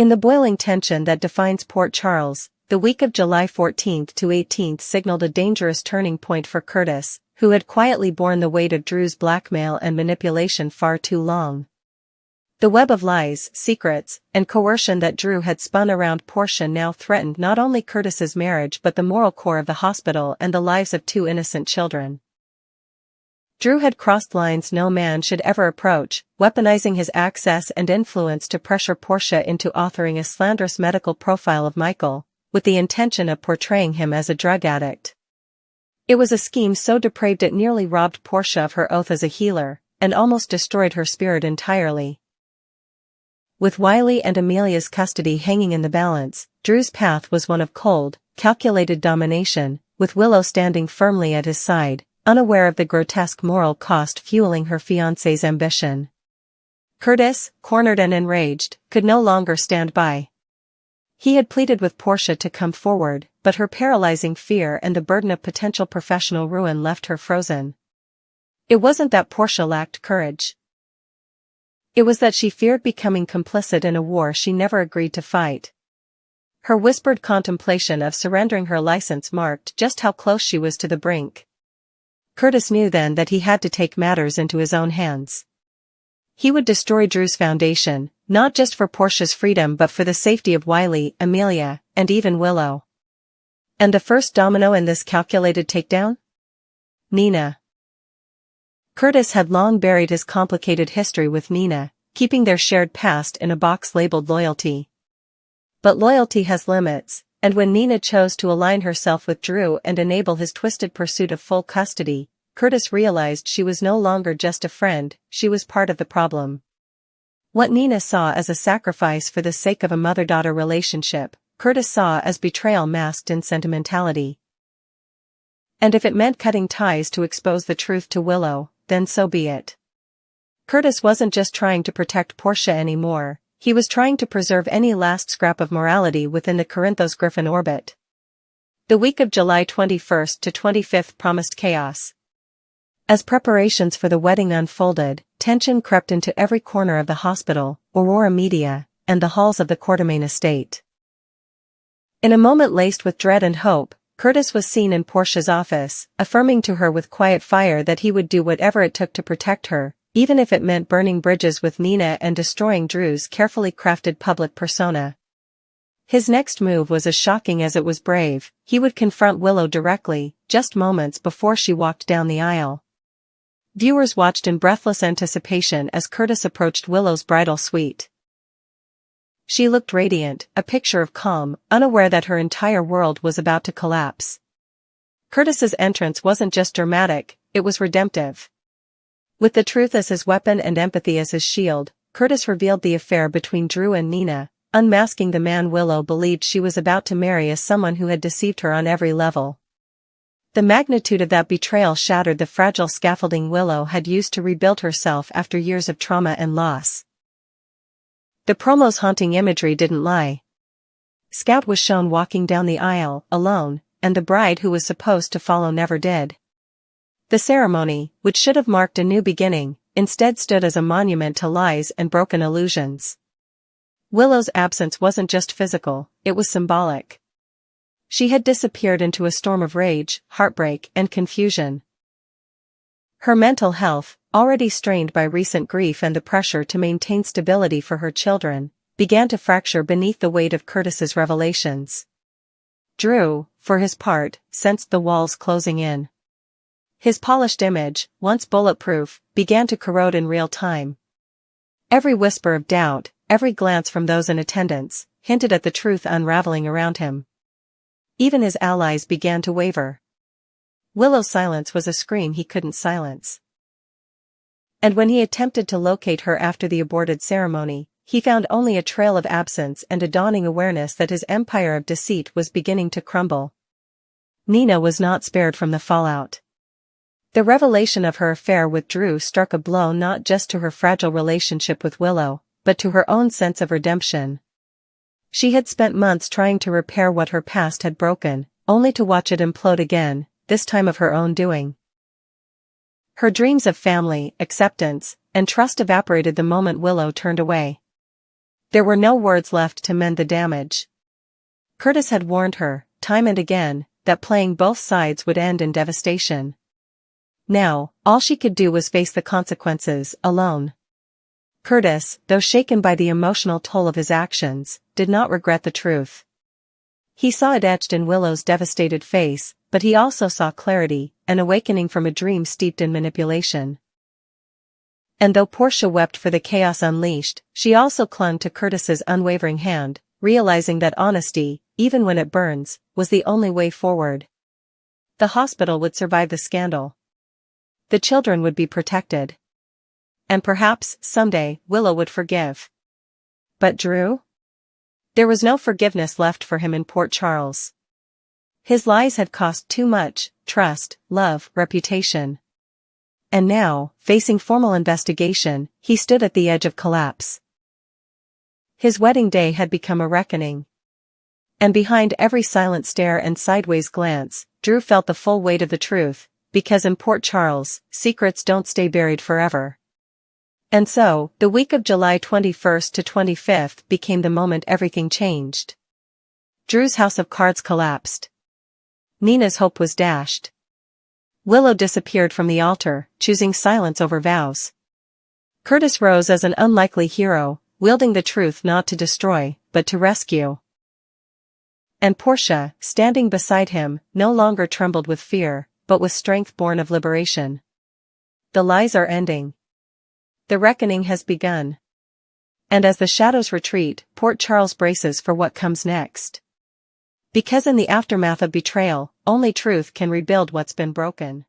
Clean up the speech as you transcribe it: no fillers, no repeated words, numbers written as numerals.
In the boiling tension that defines Port Charles, the week of July 14th to 18th signaled a dangerous turning point for Curtis, who had quietly borne the weight of Drew's blackmail and manipulation far too long. The web of lies, secrets, and coercion that Drew had spun around Portia now threatened not only Curtis's marriage but the moral core of the hospital and the lives of two innocent children. Drew had crossed lines no man should ever approach, weaponizing his access and influence to pressure Portia into authoring a slanderous medical profile of Michael, with the intention of portraying him as a drug addict. It was a scheme so depraved it nearly robbed Portia of her oath as a healer, and almost destroyed her spirit entirely. With Wiley and Amelia's custody hanging in the balance, Drew's path was one of cold, calculated domination, with Willow standing firmly at his side, unaware of the grotesque moral cost fueling her fiancé's ambition. Curtis, cornered and enraged, could no longer stand by. He had pleaded with Portia to come forward, but her paralyzing fear and the burden of potential professional ruin left her frozen. It wasn't that Portia lacked courage. It was that she feared becoming complicit in a war she never agreed to fight. Her whispered contemplation of surrendering her license marked just how close she was to the brink. Curtis knew then that he had to take matters into his own hands. He would destroy Drew's foundation, not just for Portia's freedom but for the safety of Wiley, Amelia, and even Willow. And the first domino in this calculated takedown? Nina. Curtis had long buried his complicated history with Nina, keeping their shared past in a box labeled loyalty. But loyalty has limits, and when Nina chose to align herself with Drew and enable his twisted pursuit of full custody, Curtis realized she was no longer just a friend, she was part of the problem. What Nina saw as a sacrifice for the sake of a mother-daughter relationship, Curtis saw as betrayal masked in sentimentality. And if it meant cutting ties to expose the truth to Willow, then so be it. Curtis wasn't just trying to protect Portia anymore, he was trying to preserve any last scrap of morality within the Corinthos Griffin orbit. The week of July 21st to 25th promised chaos. As preparations for the wedding unfolded, tension crept into every corner of the hospital, Aurora Media, and the halls of the Quartermain estate. In a moment laced with dread and hope, Curtis was seen in Portia's office, affirming to her with quiet fire that he would do whatever it took to protect her, even if it meant burning bridges with Nina and destroying Drew's carefully crafted public persona. His next move was as shocking as it was brave. He would confront Willow directly, just moments before she walked down the aisle. Viewers watched in breathless anticipation as Curtis approached Willow's bridal suite. She looked radiant, a picture of calm, unaware that her entire world was about to collapse. Curtis's entrance wasn't just dramatic, it was redemptive. With the truth as his weapon and empathy as his shield, Curtis revealed the affair between Drew and Nina, unmasking the man Willow believed she was about to marry as someone who had deceived her on every level. The magnitude of that betrayal shattered the fragile scaffolding Willow had used to rebuild herself after years of trauma and loss. The promo's haunting imagery didn't lie. Scout was shown walking down the aisle, alone, and the bride who was supposed to follow never did. The ceremony, which should have marked a new beginning, instead stood as a monument to lies and broken illusions. Willow's absence wasn't just physical, it was symbolic. She had disappeared into a storm of rage, heartbreak, and confusion. Her mental health, already strained by recent grief and the pressure to maintain stability for her children, began to fracture beneath the weight of Curtis's revelations. Drew, for his part, sensed the walls closing in. His polished image, once bulletproof, began to corrode in real time. Every whisper of doubt, every glance from those in attendance, hinted at the truth unraveling around him. Even his allies began to waver. Willow's silence was a scream he couldn't silence. And when he attempted to locate her after the aborted ceremony, he found only a trail of absence and a dawning awareness that his empire of deceit was beginning to crumble. Nina was not spared from the fallout. The revelation of her affair with Drew struck a blow not just to her fragile relationship with Willow, but to her own sense of redemption. She had spent months trying to repair what her past had broken, only to watch it implode again, this time of her own doing. Her dreams of family, acceptance, and trust evaporated the moment Willow turned away. There were no words left to mend the damage. Curtis had warned her, time and again, that playing both sides would end in devastation. Now, all she could do was face the consequences, alone. Curtis, though shaken by the emotional toll of his actions, did not regret the truth. He saw it etched in Willow's devastated face, but he also saw clarity, an awakening from a dream steeped in manipulation. And though Portia wept for the chaos unleashed, she also clung to Curtis's unwavering hand, realizing that honesty, even when it burns, was the only way forward. The hospital would survive the scandal. The children would be protected. And perhaps, someday, Willow would forgive. But Drew? There was no forgiveness left for him in Port Charles. His lies had cost too much: trust, love, reputation. And now, facing formal investigation, he stood at the edge of collapse. His wedding day had become a reckoning. And behind every silent stare and sideways glance, Drew felt the full weight of the truth, because in Port Charles, secrets don't stay buried forever. And so, the week of July 21st to 25th became the moment everything changed. Drew's house of cards collapsed. Nina's hope was dashed. Willow disappeared from the altar, choosing silence over vows. Curtis rose as an unlikely hero, wielding the truth not to destroy, but to rescue. And Portia, standing beside him, no longer trembled with fear, but with strength born of liberation. The lies are ending. The reckoning has begun. And as the shadows retreat, Port Charles braces for what comes next. Because in the aftermath of betrayal, only truth can rebuild what's been broken.